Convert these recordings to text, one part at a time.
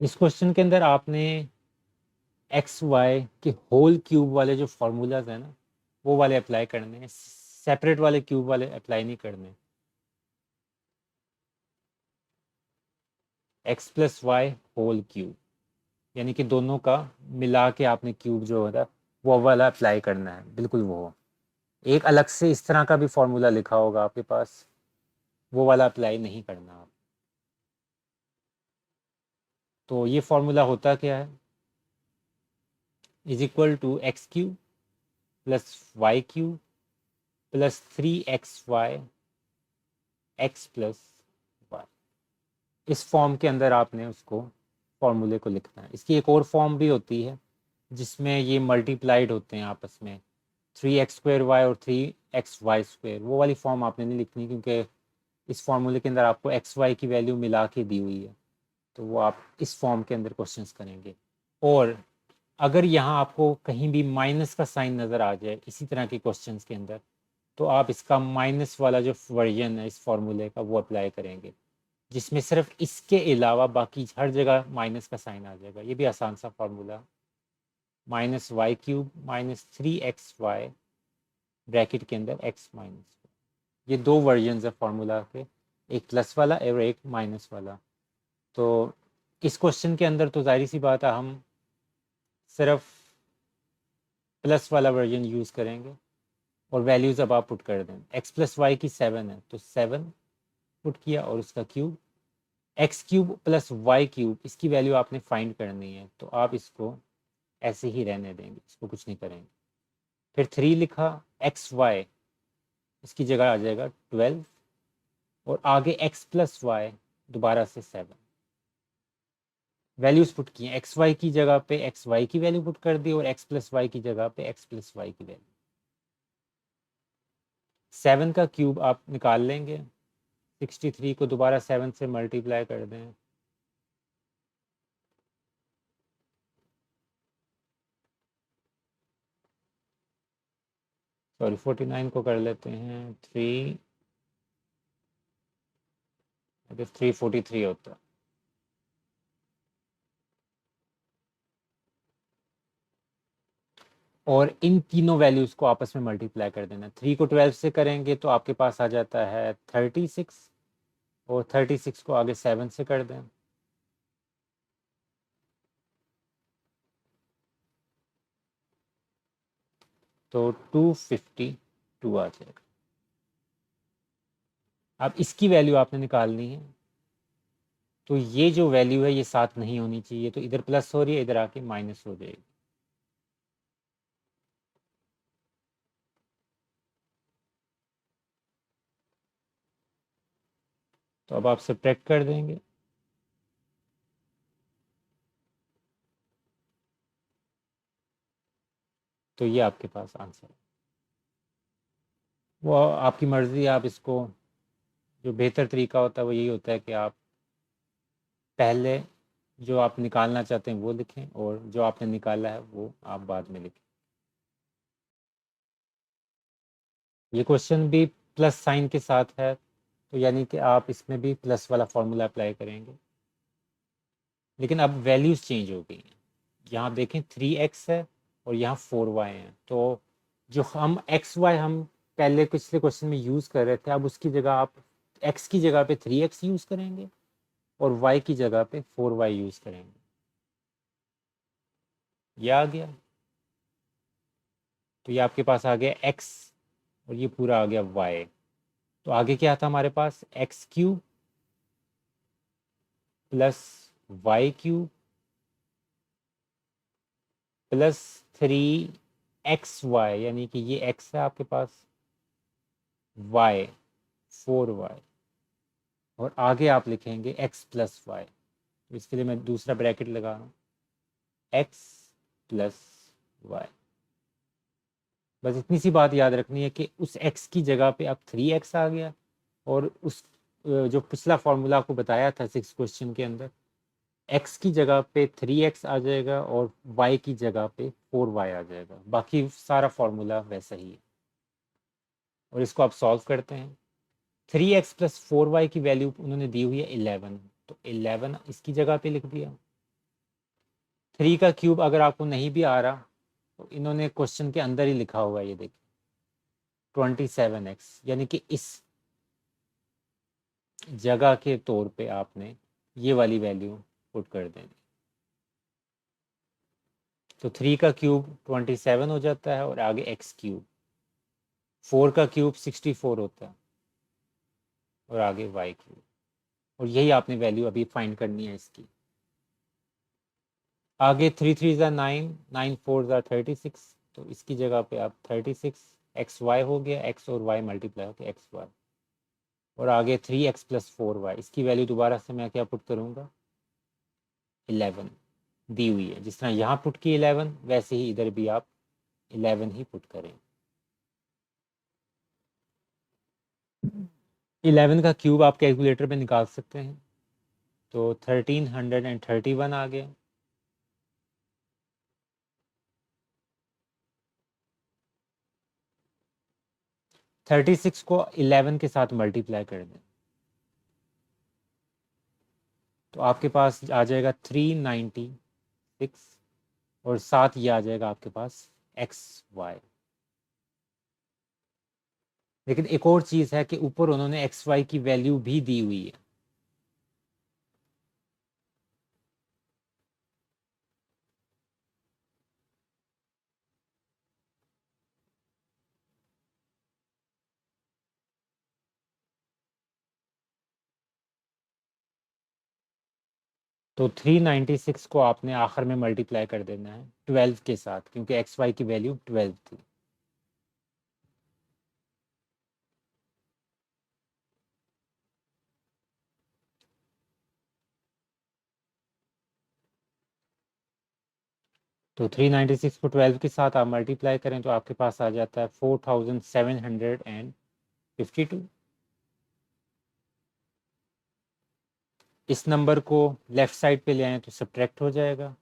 इस क्वेश्चन के अंदर आपने एक्स वाई के होल क्यूब वाले जो फॉर्मूलाज हैं ना वो वाले अप्लाई करने हैं, सेपरेट वाले क्यूब वाले अप्लाई नहीं करने। X plus y whole cube यानी कि दोनों का मिला के आपने क्यूब जो होता है वो वाला अप्लाई करना है, बिल्कुल वो। एक अलग से इस तरह का भी फॉर्मूला लिखा होगा आपके पास, वो वाला अप्लाई नहीं करना आप। तो ये फॉर्मूला होता क्या है, is equal to x cube plus y cube plus 3xy x plus y. इस फॉर्म के अंदर आपने उसको फॉर्मूले को लिखना है। इसकी एक और फॉर्म भी होती है जिसमें ये मल्टीप्लाइड होते हैं आपस में, 3x² और 3xy²। वो वाली फॉर्म आपने नहीं लिखनी क्योंकि इस फॉर्मूले के अंदर आपको एक्स वाई की वैल्यू मिला के दी हुई है, तो वो आप इस फॉर्म के अंदर क्वेश्चंस करेंगे। और अगर यहाँ आपको कहीं भी माइनस का साइन नज़र आ जाए इसी तरह के क्वेश्चंस के अंदर, तो आप इसका माइनस वाला जो वर्जन है इस फॉर्मूले का वो अप्लाई करेंगे, जिसमें सिर्फ इसके अलावा बाकी हर जगह माइनस का साइन आ जाएगा। ये भी आसान सा फॉर्मूला, -y³ -3xy ब्रैकेट के अंदर x माइनस। ये दो वर्जन है फॉर्मूला के, एक प्लस वाला और एक माइनस वाला। तो इस क्वेश्चन के अंदर तो जाहिर सी बात है हम सिर्फ प्लस वाला वर्जन यूज़ करेंगे और वैल्यूज़ अब आप पुट कर दें। x प्लस वाई की 7 है तो 7 पुट किया और उसका क्यूब, x³ प्लस y³ इसकी वैल्यू आपने फाइंड करनी है, तो आप इसको ऐसे ही रहने देंगे, इसको कुछ नहीं करेंगे। फिर 3 लिखा, xy इसकी जगह आ जाएगा 12 और आगे x प्लस वाई दोबारा से 7। वैल्यूज पुट की, एक्स वाई की जगह पे एक्स वाई की वैल्यू पुट कर दी और एक्स प्लस वाई की जगह पे एक्स प्लस वाई की वैल्यू। 7 का क्यूब आप निकाल लेंगे, 63 को दोबारा 7 से मल्टीप्लाई कर दें, सॉरी 49 को कर लेते हैं 3, 343 होता है। और इन तीनों वैल्यूज को आपस में मल्टीप्लाई कर देना। 3 को 12 से करेंगे तो आपके पास आ जाता है 36 और 36 को आगे 7 से कर दें तो 252 आ जाएगा। अब इसकी वैल्यू आपने निकालनी है, तो ये जो वैल्यू है ये साथ नहीं होनी चाहिए, तो इधर प्लस हो रही है, इधर आके माइनस हो जाएगी। तो अब आप सब्ट्रैक्ट कर देंगे, तो ये आपके पास आंसर है। वो आपकी मर्ज़ी, आप इसको, जो बेहतर तरीका होता है वो यही होता है कि आप पहले जो आप निकालना चाहते हैं वो लिखें और जो आपने निकाला है वो आप बाद में लिखें। ये क्वेश्चन भी प्लस साइन के साथ है, तो यानी कि आप इसमें भी प्लस वाला फॉर्मूला अप्लाई करेंगे, लेकिन अब वैल्यूज़ चेंज हो गई हैं। यहाँ देखें 3x है और यहाँ 4y है, तो जो हम एक्स वाई हम पहले पिछले क्वेश्चन में यूज़ कर रहे थे, अब उसकी जगह आप x की जगह पे 3x यूज़ करेंगे और y की जगह पे 4y यूज़ करेंगे। ये आ गया, तो ये आपके पास आ गया x और ये पूरा आ गया y। तो आगे क्या था हमारे पास, x³ plus y³ plus 3xy, यानी कि ये x है आपके पास, y 4y, और आगे आप लिखेंगे x प्लस वाई। तो इसके लिए मैं दूसरा ब्रैकेट लगा रहा हूँ, x प्लस वाई। बस इतनी सी बात याद रखनी है कि उस x की जगह पे अब 3x आ गया, और उस जो पिछला फॉर्मूला आपको बताया था 6 क्वेश्चन के अंदर, x की जगह पे 3x आ जाएगा और y की जगह पे 4y आ जाएगा। बाकी सारा फॉर्मूला वैसा ही है। और इसको आप सॉल्व करते हैं, 3x प्लस 4y की वैल्यू उन्होंने दी हुई है 11, तो 11 इसकी जगह पे लिख दिया 3 का क्यूब अगर आपको नहीं भी आ रहा तो इन्होंने क्वेश्चन के अंदर ही लिखा हुआ है, ये देखिए 27x, यानी कि इस जगह के तौर पे आपने ये वाली वैल्यू पुट कर देनी। तो 3 का क्यूब 27 हो जाता है और आगे x क्यूब, 4 का क्यूब 64 होता है और आगे y क्यूब, और यही आपने वैल्यू अभी फाइंड करनी है इसकी। आगे 3 3 ज़ा 9, 9 4 ज़ा 36, तो इसकी जगह पे आप 36 एक्स वाई हो गया, x और y मल्टीप्लाई होकर एक्स वाई, और आगे 3x प्लस 4y, इसकी वैल्यू दोबारा से मैं क्या पुट करूँगा 11 दी हुई है। जिस तरह यहाँ पुट की 11 वैसे ही इधर भी आप 11 ही पुट करें। 11 का क्यूब आप कैलकुलेटर पे निकाल सकते हैं, तो 1331 आ गया। थर्टी सिक्स को 11 के साथ मल्टीप्लाई कर दें तो आपके पास आ जाएगा 396, और साथ ये आ जाएगा आपके पास एक्स वाई। लेकिन एक और चीज़ है कि ऊपर उन्होंने एक्स वाई की वैल्यू भी दी हुई है। तो 396 को आपने आखिर में मल्टीप्लाई कर देना है 12 के साथ, क्योंकि एक्स वाई की वैल्यू 12 थी। तो 396 को 12 के साथ आप मल्टीप्लाई करें तो आपके पास आ जाता है 4752। इस नंबर को लेफ्ट साइड पे ले आए तो सब्ट्रैक्ट हो जाएगा।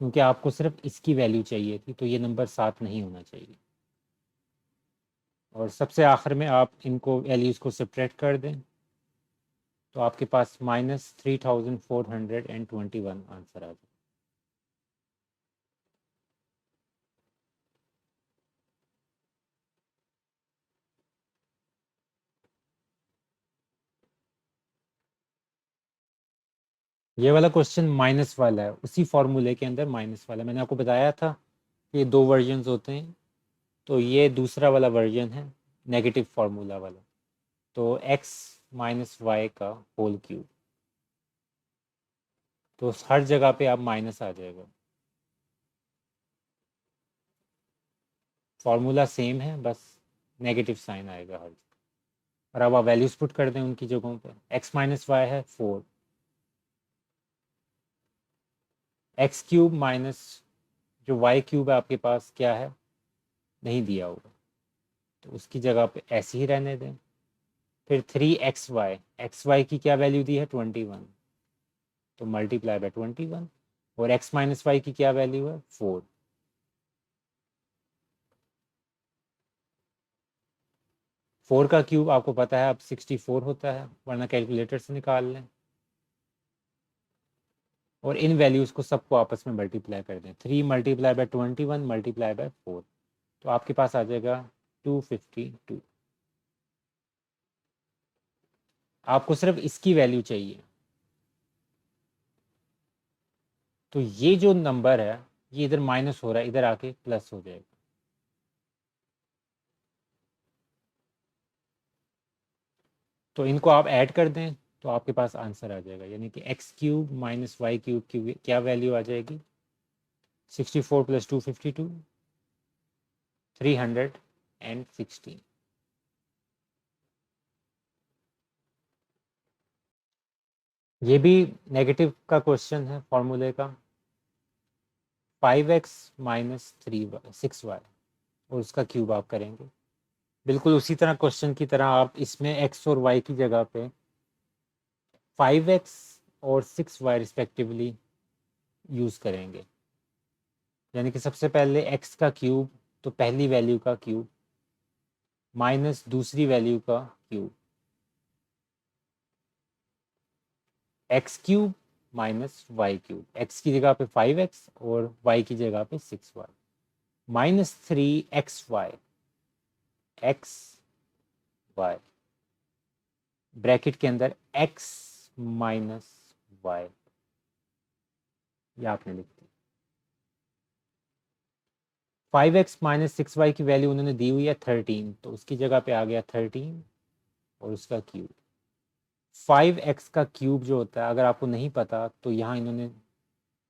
क्योंकि आपको सिर्फ इसकी वैल्यू चाहिए थी, तो ये नंबर साथ नहीं होना चाहिए। और सबसे आखिर में आप इनको वैल्यूज़ को सब्ट्रैक्ट कर दें तो आपके पास -3421 आंसर आ जाए। ये वाला क्वेश्चन माइनस वाला है, उसी फॉर्मूले के अंदर माइनस वाला। मैंने आपको बताया था कि दो वर्जन्स होते हैं, तो ये दूसरा वाला वर्जन है नेगेटिव फार्मूला वाला। तो x माइनस वाई का होल क्यूब, तो हर जगह पे आप माइनस आ जाएगा। फार्मूला सेम है, बस नेगेटिव साइन आएगा हर जगह। और अब आप वैल्यूज पुट कर दें उनकी जगहों पर। x माइनस वाई है 4, एक्स क्यूब माइनस जो y क्यूब है आपके पास क्या है, नहीं दिया होगा, तो उसकी जगह पे ऐसे ही रहने दें। फिर 3xy, एक्स वाई की क्या वैल्यू दी है 21, तो मल्टीप्लाई बाय 21, और x माइनस वाई की क्या वैल्यू है 4। फोर का क्यूब आपको पता है अब 64 होता है, वरना कैलकुलेटर से निकाल लें। और इन वैल्यूज़ को सबको आपस में मल्टीप्लाई कर दें, 3 मल्टीप्लाई बाय 21 मल्टीप्लाई बाय 4, तो आपके पास आ जाएगा 252। आपको सिर्फ इसकी वैल्यू चाहिए। तो ये जो नंबर है ये इधर माइनस हो रहा है, इधर आके प्लस हो जाएगा। तो इनको आप ऐड कर दें तो आपके पास आंसर आ जाएगा, यानी कि x cube minus y cube की क्या वैल्यू आ जाएगी 64 प्लस 252, 316। ये भी नेगेटिव का क्वेश्चन है फॉर्मूले का। 5x माइनस 6y, और उसका क्यूब आप करेंगे बिल्कुल उसी तरह क्वेश्चन की तरह। आप इसमें x और y की जगह पे 5x और 6y रिस्पेक्टिवली यूज़ करेंगे। यानी कि सबसे पहले x का क्यूब, तो पहली वैल्यू का क्यूब, माइनस दूसरी वैल्यू का cube, x cube minus y cube, x की जगह पे 5x और वाई की जगह पे 6y, minus 3xy, x Y, bracket के अंदर x माइनस वाई, ये आपने लिख दी। 5x माइनस 6y की वैल्यू उन्होंने दी हुई है 13, तो उसकी जगह पे आ गया 13 और उसका क्यूब। 5x का क्यूब जो होता है, अगर आपको नहीं पता तो यहाँ इन्होंने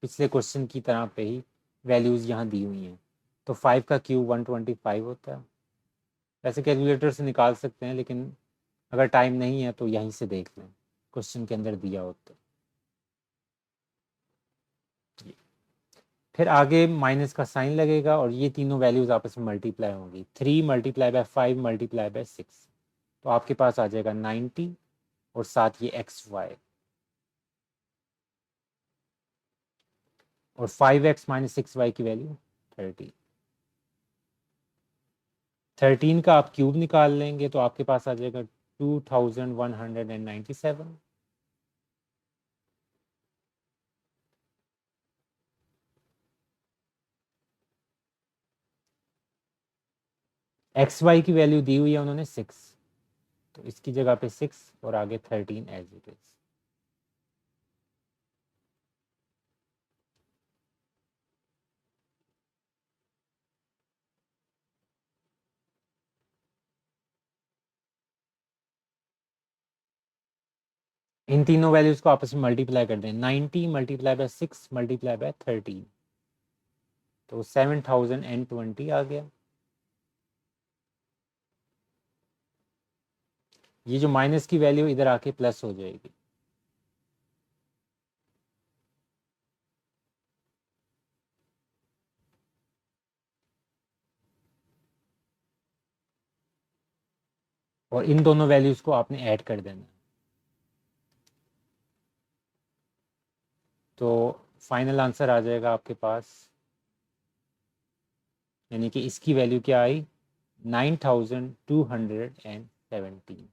पिछले क्वेश्चन की तरह पे ही वैल्यूज़ यहाँ दी हुई हैं। तो 5 का क्यूब 125 होता है। वैसे कैलकुलेटर से निकाल सकते हैं, लेकिन अगर टाइम नहीं है तो यहीं से देख लें, क्वेश्चन के अंदर दिया होता है। फिर आगे माइनस का साइन लगेगा और ये तीनों वैल्यूज आपस में मल्टीप्लाई होंगी। 3 मल्टीप्लाई बाय 5 मल्टीप्लाई बाय 6, तो आपके पास आ जाएगा 90 और साथ ये एक्स वाई, और 5x माइनस 6y की वैल्यू 30। 13 का आप क्यूब निकाल लेंगे तो आपके पास आ जाएगा 2197। एक्स वाई की वैल्यू दी हुई है उन्होंने 6, तो इसकी जगह पे 6 और आगे 13 एज इट इज। इन तीनों वैल्यूज को आपस में मल्टीप्लाई कर दें। 90 मल्टीप्लाई बाय 6 मल्टीप्लाई बाय 13, तो 7020 आ गया। ये जो माइनस की वैल्यू इधर आके प्लस हो जाएगी। और इन दोनों वैल्यूज को आपने ऐड कर देना। तो फाइनल आंसर आ जाएगा आपके पास, यानी कि इसकी वैल्यू क्या आई, 9217।